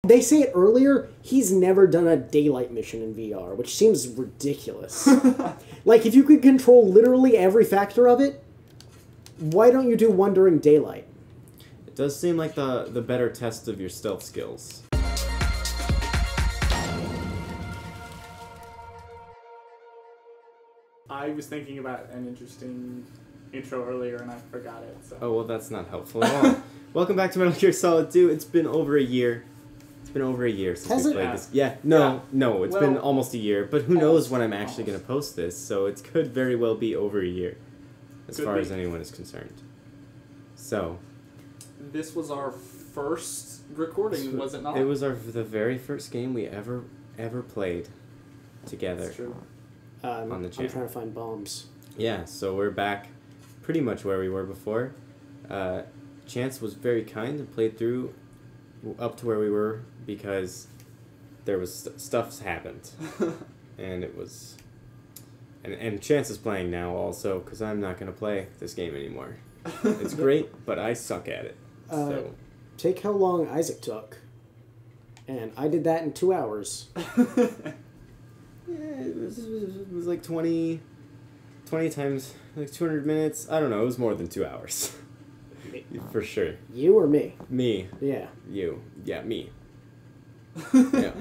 they say it earlier, he's never done a daylight mission in VR, which seems ridiculous. Like, if you could control literally every factor of it, why don't you do one during daylight? It does seem like the better test of your stealth skills. I was thinking about an interesting intro earlier and I forgot it. So. Oh, well, that's not helpful at all. Welcome back to Metal Gear Solid 2. It's been over a year. It's been over a year since we played this. Yeah, no, it's been almost a year. But who knows when I'm actually going to post this, so it could very well be over a year, as far as anyone is concerned. So. This was our first recording, was it not? It was the very first game we ever played together. That's true. On the channel. I'm trying to find bombs. Yeah, so we're back pretty much where we were before. Chance was very kind and played through up to where we were because there was stuff's happened. And it was... And Chance is playing now also because I'm not going to play this game anymore. It's great, but I suck at it. So. Take how long Isaac took. And I did that in 2 hours. Yeah, it was like 20 times, like 200 minutes. I don't know, it was more than 2 hours. For sure. You or me? Me. Yeah. You. Yeah, me. Yeah.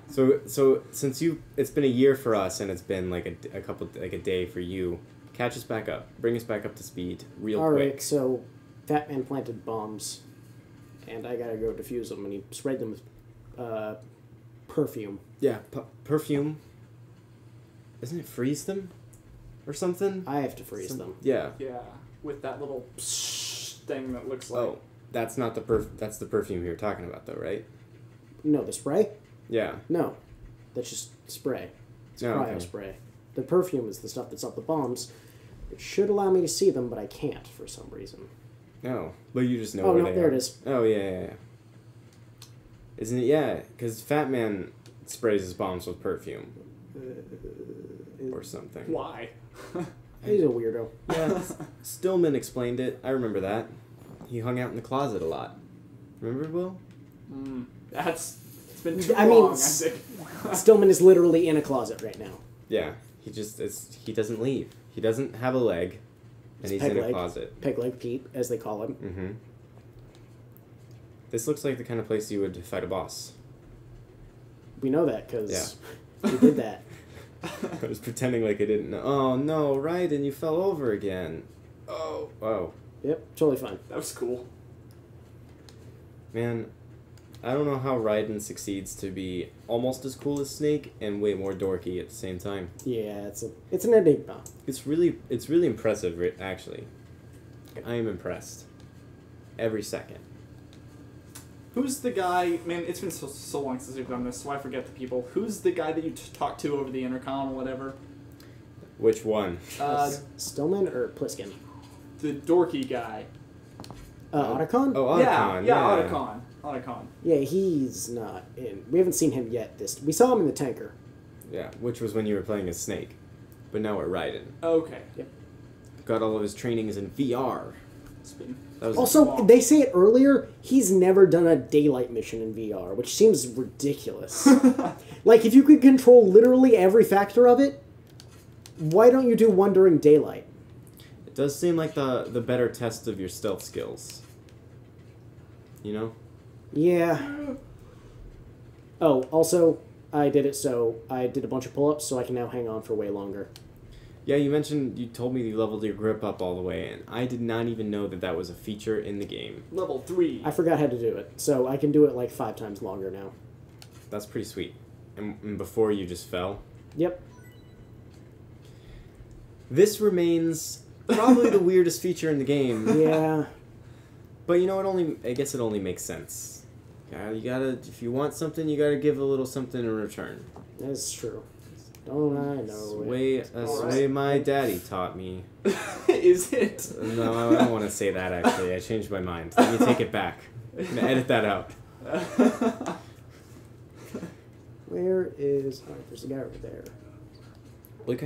So since it's been a year for us and it's been like a day for you, catch us back up. Bring us back up to speed real quick. Alright, so Fat Man planted bombs and I gotta go defuse them and he sprayed them with perfume. Yeah, perfume. Isn't it freeze them? Or something? I have to freeze them. Yeah. Yeah, with that little thing that looks like... Oh, that's not that's the perfume you're talking about though, right? No, the spray? Yeah. No, that's just spray. It's cryo spray. The perfume is the stuff that's up the bombs. It should allow me to see them, but I can't for some reason. No, but you just know where they are. Oh, no, there it is. Oh, yeah. Isn't it? Yeah, because Fat Man sprays his bombs with perfume. Or something. Why? He's a weirdo. Yeah, Stillman explained it. I remember that. He hung out in the closet a lot. Remember, Will? It's been too long, I think. Stillman is literally in a closet right now. Yeah, he doesn't leave. He doesn't have a leg, and he's in a closet. Peg leg Pete, as they call him. Mm-hmm. This looks like the kind of place you would fight a boss. We know that, because we did that. I was pretending like I didn't know. Oh, no, Raiden, you fell over again. Oh. Yep, totally fine. That was cool. Man, I don't know how Raiden succeeds to be almost as cool as Snake and way more dorky at the same time. Yeah, it's an enigma. It's really impressive, actually. I am impressed. Every second. Who's the guy... Man, it's been so long since we've done this, so I forget the people. Who's the guy that you talk to over the intercom or whatever? Which one? Stillman or Pliskin? The dorky guy. Otacon? Oh, Otacon. Yeah, Otacon. Yeah, he's not in. We haven't seen him yet. We saw him in the tanker. Yeah, which was when you were playing as Snake. But now we're Raiden. Okay. Yep. Got all of his trainings in VR. Also, they say it earlier, he's never done a daylight mission in VR, which seems ridiculous. Like, if you could control literally every factor of it, why don't you do one during daylight? It does seem like the better test of your stealth skills. You know? Yeah. Oh, also, I did it so I did a bunch of pull-ups, so I can now hang on for way longer. Yeah, you told me you leveled your grip up all the way, and I did not even know that was a feature in the game. Level 3. I forgot how to do it, so I can do it like 5 times longer now. That's pretty sweet. And before you just fell? Yep. This remains probably the weirdest feature in the game. Yeah. But you know, I guess it only makes sense. You gotta, if you want something, you gotta give a little something in return. That's true. Don't I know That's the way my daddy taught me. Is it? No, I don't want to say that, actually. I changed my mind. Let me take it back. I'm going to edit that out. Where is... Oh, there's a guy over there. Look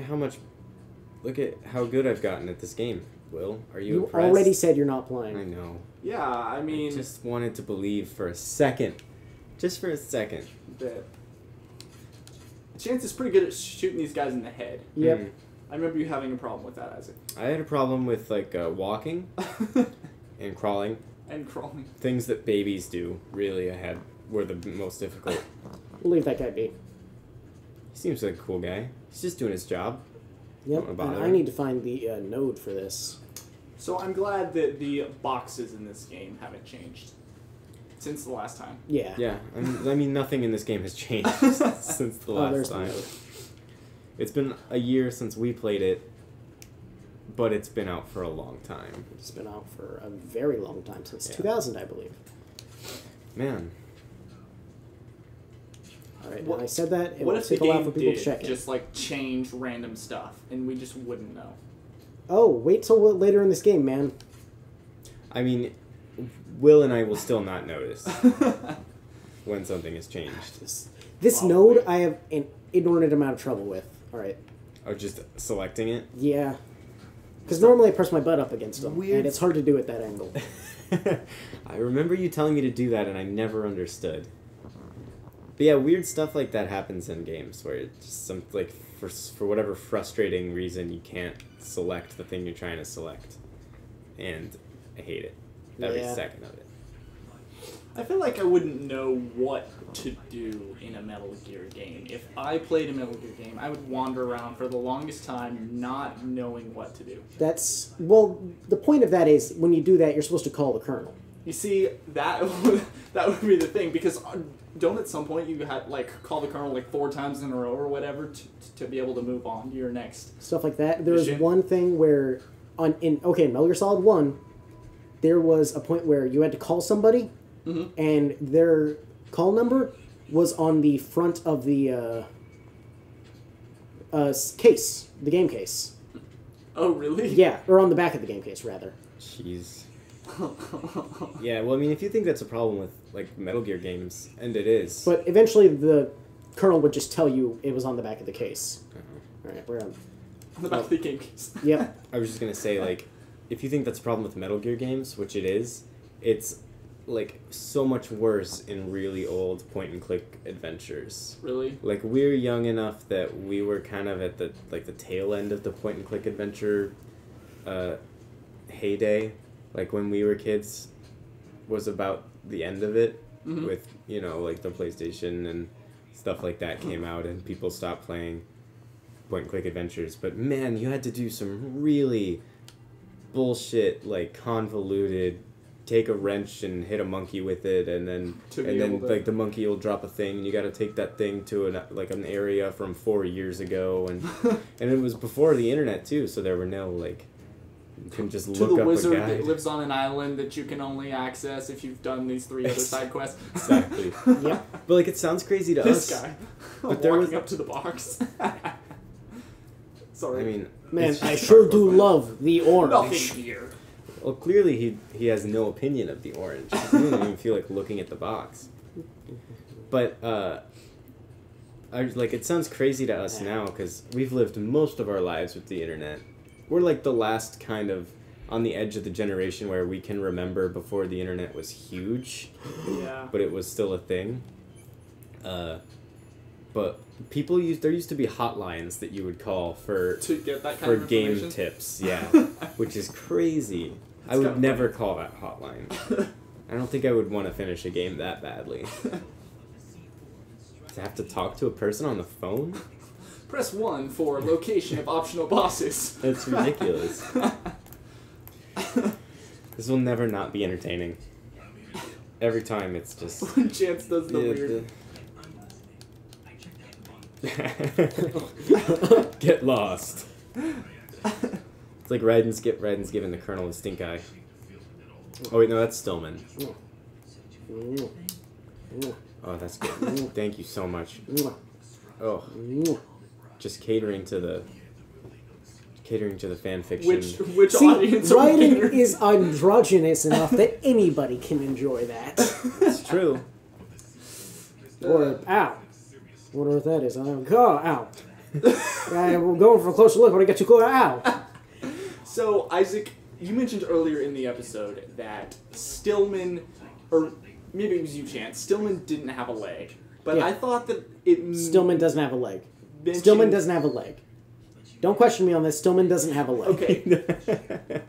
at how good I've gotten at this game, Will. Are you impressed? You already said you're not playing. I know. Yeah, I mean... I just wanted to believe for a second. Just for a second. that Chance is pretty good at shooting these guys in the head. Yep. Mm. I remember you having a problem with that, Isaac. I had a problem with like walking and crawling. And crawling. Things that babies do really were the most difficult. We'll leave that guy be. He seems like a cool guy. He's just doing his job. Yep, Don't bother and I him. need to find the node for this. So I'm glad that the boxes in this game haven't changed since the last time. Yeah. Yeah, I mean nothing in this game has changed since the last there's the time. node. It's been a year since we played it, but it's been out for a long time. It's been out for a very long time, since Yeah. 2000, I believe. Man, Alright, What- and I said that, it What will if the take a while game for people to did check it. just like change random stuff and we just wouldn't know? Oh, wait till later in this game, man. I mean, Will and I will still not notice when something has changed. This Probably. node, I have an inordinate amount of trouble with. Alright. Or just selecting it. Yeah. Because normally I press my butt up against them, Weird. and it's hard to do at that angle. I remember you telling me to do that, and I never understood. But yeah, weird stuff like that happens in games where it's just for whatever frustrating reason you can't select the thing you're trying to select, and I hate it every Yeah. second of it. I feel like I wouldn't know what to do in a Metal Gear game. If I played a Metal Gear game, I would wander around for the longest time not knowing what to do. Well, the point of that is, when you do that, you're supposed to call the colonel. You see, that would be the thing, because don't at some point you had like call the colonel like 4 times in a row or whatever to be able to move on to your next. Stuff like that. There was Mission. one thing where, in Metal Gear Solid 1, there was a point where you had to call somebody, and their call number was on the front of the case, the game case. Oh, really? Yeah, or on the back of the game case, rather. Jeez. Yeah, well, I mean, if you think that's a problem with like Metal Gear games, and it is. But eventually the colonel would just tell you it was on the back of the case. Alright, we're on. On the back of the game case. Yep. I was just gonna say, like, if you think that's a problem with Metal Gear games, which it is, it's like so much worse in really old point-and-click adventures. Really? Like, we're young enough that we were kind of at the tail end of the point-and-click adventure heyday. Like, when we were kids was about the end of it, with, you know, like the PlayStation and stuff like that came out and people stopped playing point-and-click adventures. But man, you had to do some really bullshit, like convoluted, take a wrench and hit a monkey with it, and then like the monkey will drop a thing, and you got to take that thing to an area from 4 years ago, and and it was before the internet too, so there were no like. You can just To look the up wizard a guide. that lives on an island that you can only access if you've done these 3 other side quests. Exactly. Yep. But like, it sounds crazy to This us. guy. But there walking was- up to the box. Sorry. I mean, Man, it's I just- sure do love the orange. Nothing here. Well, clearly he has no opinion of the orange. He doesn't even feel like looking at the box. But it sounds crazy to us now because we've lived most of our lives with the internet. We're like the last kind of on the edge of the generation where we can remember before the internet was huge, Yeah. but it was still a thing. But there used to be hotlines that you would call for To get that kind of game information. tips, yeah, which is crazy. I kinda would never call that hotline. I don't think I would want to finish a game that badly. To have to talk to a person on the phone? Press 1 for location of optional bosses. That's ridiculous. This will never not be entertaining. Every time it's just... When Chance does the weird... Get lost. It's like Raiden's giving the Colonel a stink eye. Oh wait, no, that's Stillman. Oh, that's good. Thank you so much. Oh, just catering to the fan fiction. Which See, audience are we writing catering? is androgynous enough that anybody can enjoy that. It's true. Or, ow. Wonder what that is. Ow. We're going for a closer look, but I got too close. Ow. So, Isaac, you mentioned earlier in the episode that Stillman, or maybe it was you, Chance. Stillman didn't have a leg, but Yeah. I thought that it. Stillman doesn't have a leg. mentioned- Stillman doesn't have a leg. Don't question me on this. Stillman doesn't have a leg. Okay.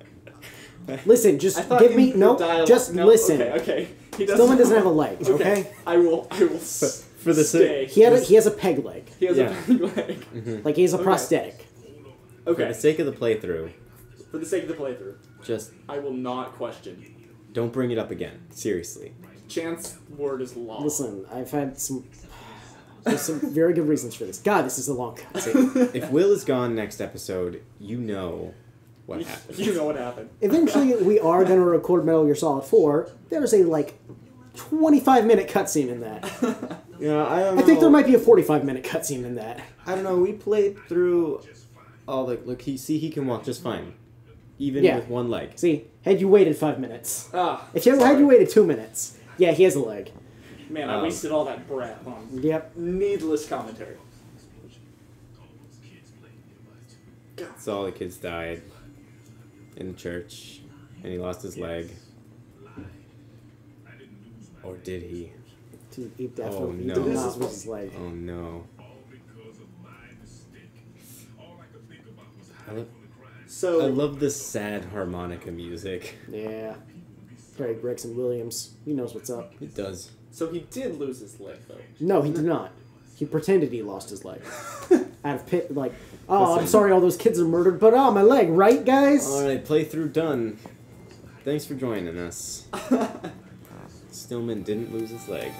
Listen, just I thought give in me the no. dialogue- Just no, listen. Okay. He Stillman doesn't have a leg. Okay. I will. For the stay. He has a peg leg. He has Yeah. a big leg. Like he has a Okay. prosthetic. For Okay. the sake of the playthrough, For the sake of the playthrough, just I will not question. don't bring it up again. Seriously. Chance word is law. Listen, I've had there's some very good reasons for this. God, this is a long cutscene. If Will is gone next episode, you know what happened. You know what happened. Eventually, we are going to record Metal Gear Solid 4. There's a, 25-minute cutscene in that. Yeah, I think there might be a 45-minute cutscene in that. I don't know. We played through all the look. He can walk just fine, even Yeah. with one leg. See, had you waited 5 minutes. If you had sorry. you waited 2 minutes. Yeah, he has a leg. Man, I wasted all that breath on Yep. needless commentary. So all the kids died in the church, and he lost his leg. Or did he? He definitely no. did not lose his leg. Oh no. I So love the sad harmonica music. Yeah. Craig Gregson Williams. He knows what's up. It does. So he did lose his leg, though. No, he did not. He pretended he lost his leg. Out of pit, oh, I'm Listen. sorry all those kids are murdered, but my leg, right, guys? Alright, playthrough done. Thanks for joining us. Stillman didn't lose his leg.